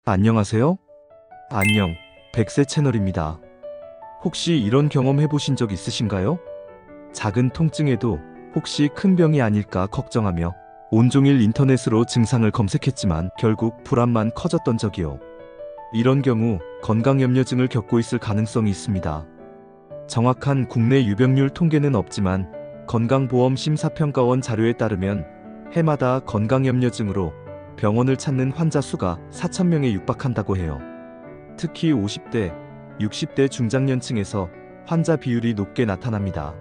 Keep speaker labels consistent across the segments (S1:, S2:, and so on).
S1: 안녕하세요? 안녕, 백세 채널입니다. 혹시 이런 경험 해보신 적 있으신가요? 작은 통증에도 혹시 큰 병이 아닐까 걱정하며 온종일 인터넷으로 증상을 검색했지만 결국 불안만 커졌던 적이요. 이런 경우 건강염려증을 겪고 있을 가능성이 있습니다. 정확한 국내 유병률 통계는 없지만 건강보험심사평가원 자료에 따르면 해마다 건강염려증으로 병원을 찾는 환자 수가 4,000명에 육박한다고 해요. 특히 50대, 60대 중장년층에서 환자 비율이 높게 나타납니다.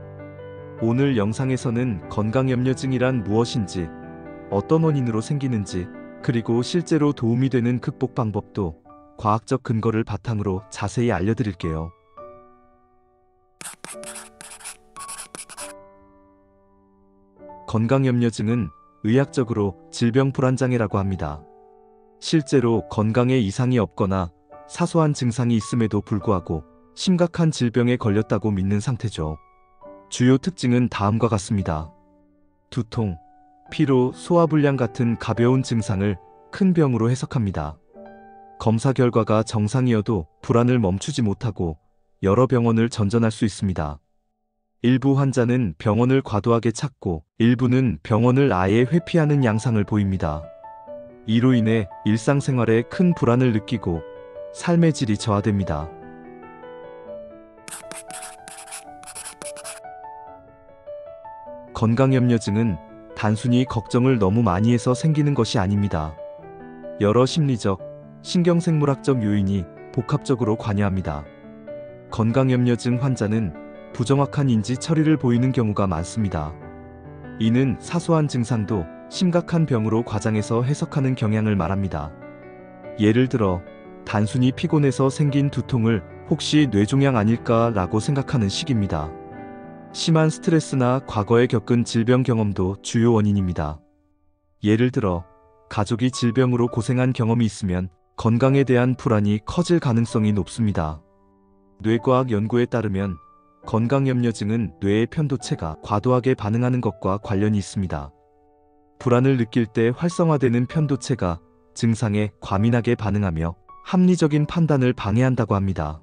S1: 오늘 영상에서는 건강염려증이란 무엇인지, 어떤 원인으로 생기는지, 그리고 실제로 도움이 되는 극복 방법도 과학적 근거를 바탕으로 자세히 알려드릴게요. 건강염려증은 의학적으로 질병불안장애라고 합니다. 실제로 건강에 이상이 없거나 사소한 증상이 있음에도 불구하고 심각한 질병에 걸렸다고 믿는 상태죠. 주요 특징은 다음과 같습니다. 두통, 피로, 소화불량 같은 가벼운 증상을 큰 병으로 해석합니다. 검사 결과가 정상이어도 불안을 멈추지 못하고 여러 병원을 전전할 수 있습니다. 일부 환자는 병원을 과도하게 찾고 일부는 병원을 아예 회피하는 양상을 보입니다. 이로 인해 일상생활에 큰 불안을 느끼고 삶의 질이 저하됩니다. 건강염려증은 단순히 걱정을 너무 많이 해서 생기는 것이 아닙니다. 여러 심리적, 신경생물학적 요인이 복합적으로 관여합니다. 건강염려증 환자는 부정확한 인지 처리를 보이는 경우가 많습니다. 이는 사소한 증상도 심각한 병으로 과장해서 해석하는 경향을 말합니다. 예를 들어 단순히 피곤해서 생긴 두통을 혹시 뇌종양 아닐까라고 생각하는 식입니다. 심한 스트레스나 과거에 겪은 질병 경험도 주요 원인입니다. 예를 들어 가족이 질병으로 고생한 경험이 있으면 건강에 대한 불안이 커질 가능성이 높습니다. 뇌과학 연구에 따르면 건강염려증은 뇌의 편도체가 과도하게 반응하는 것과 관련이 있습니다. 불안을 느낄 때 활성화되는 편도체가 증상에 과민하게 반응하며 합리적인 판단을 방해한다고 합니다.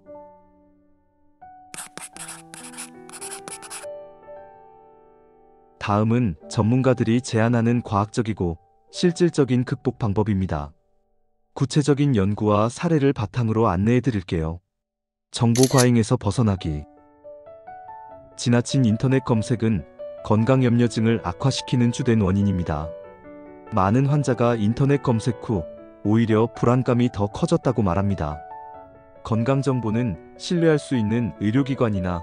S1: 다음은 전문가들이 제안하는 과학적이고 실질적인 극복 방법입니다. 구체적인 연구와 사례를 바탕으로 안내해 드릴게요. 정보 과잉에서 벗어나기. 지나친 인터넷 검색은 건강염려증을 악화시키는 주된 원인입니다. 많은 환자가 인터넷 검색 후 오히려 불안감이 더 커졌다고 말합니다. 건강정보는 신뢰할 수 있는 의료기관이나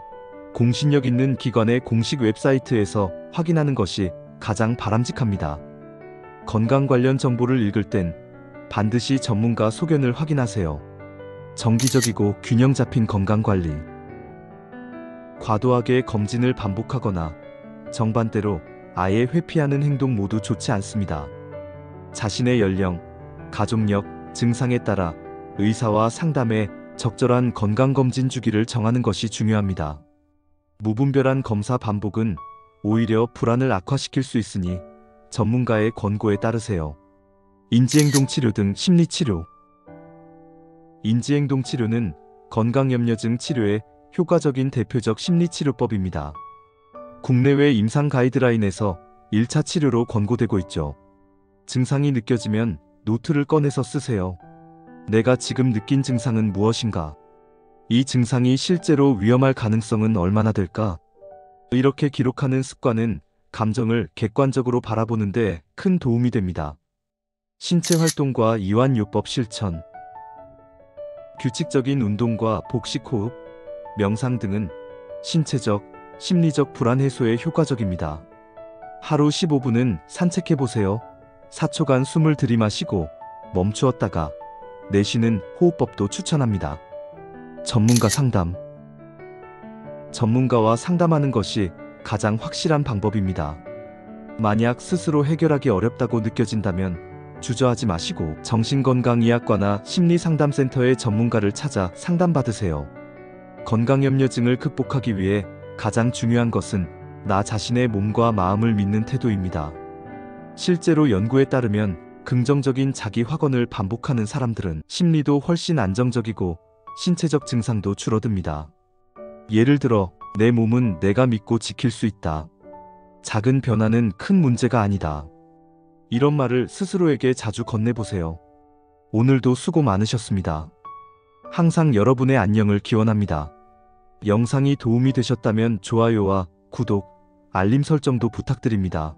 S1: 공신력 있는 기관의 공식 웹사이트에서 확인하는 것이 가장 바람직합니다. 건강 관련 정보를 읽을 땐 반드시 전문가 소견을 확인하세요. 정기적이고 균형 잡힌 건강관리. 과도하게 검진을 반복하거나 정반대로 아예 회피하는 행동 모두 좋지 않습니다. 자신의 연령, 가족력, 증상에 따라 의사와 상담해 적절한 건강검진 주기를 정하는 것이 중요합니다. 무분별한 검사 반복은 오히려 불안을 악화시킬 수 있으니 전문가의 권고에 따르세요. 인지행동치료 등 심리치료. 인지행동치료는 건강염려증 치료에 효과적인 대표적 심리치료법입니다. 국내외 임상 가이드라인에서 1차 치료로 권고되고 있죠. 증상이 느껴지면 노트를 꺼내서 쓰세요. 내가 지금 느낀 증상은 무엇인가? 이 증상이 실제로 위험할 가능성은 얼마나 될까? 이렇게 기록하는 습관은 감정을 객관적으로 바라보는 데 큰 도움이 됩니다. 신체 활동과 이완요법 실천. 규칙적인 운동과 복식 호흡, 명상 등은 신체적, 심리적 불안 해소에 효과적입니다. 하루 15분은 산책해보세요. 4초간 숨을 들이마시고 멈추었다가 내쉬는 호흡법도 추천합니다. 전문가 상담. 전문가와 상담하는 것이 가장 확실한 방법입니다. 만약 스스로 해결하기 어렵다고 느껴진다면 주저하지 마시고 정신건강의학과나 심리상담센터의 전문가를 찾아 상담받으세요. 건강염려증을 극복하기 위해 가장 중요한 것은 나 자신의 몸과 마음을 믿는 태도입니다. 실제로 연구에 따르면 긍정적인 자기 확언을 반복하는 사람들은 심리도 훨씬 안정적이고 신체적 증상도 줄어듭니다. 예를 들어, 내 몸은 내가 믿고 지킬 수 있다. 작은 변화는 큰 문제가 아니다. 이런 말을 스스로에게 자주 건네보세요. 오늘도 수고 많으셨습니다. 항상 여러분의 안녕을 기원합니다. 영상이 도움이 되셨다면 좋아요와 구독, 알림 설정도 부탁드립니다.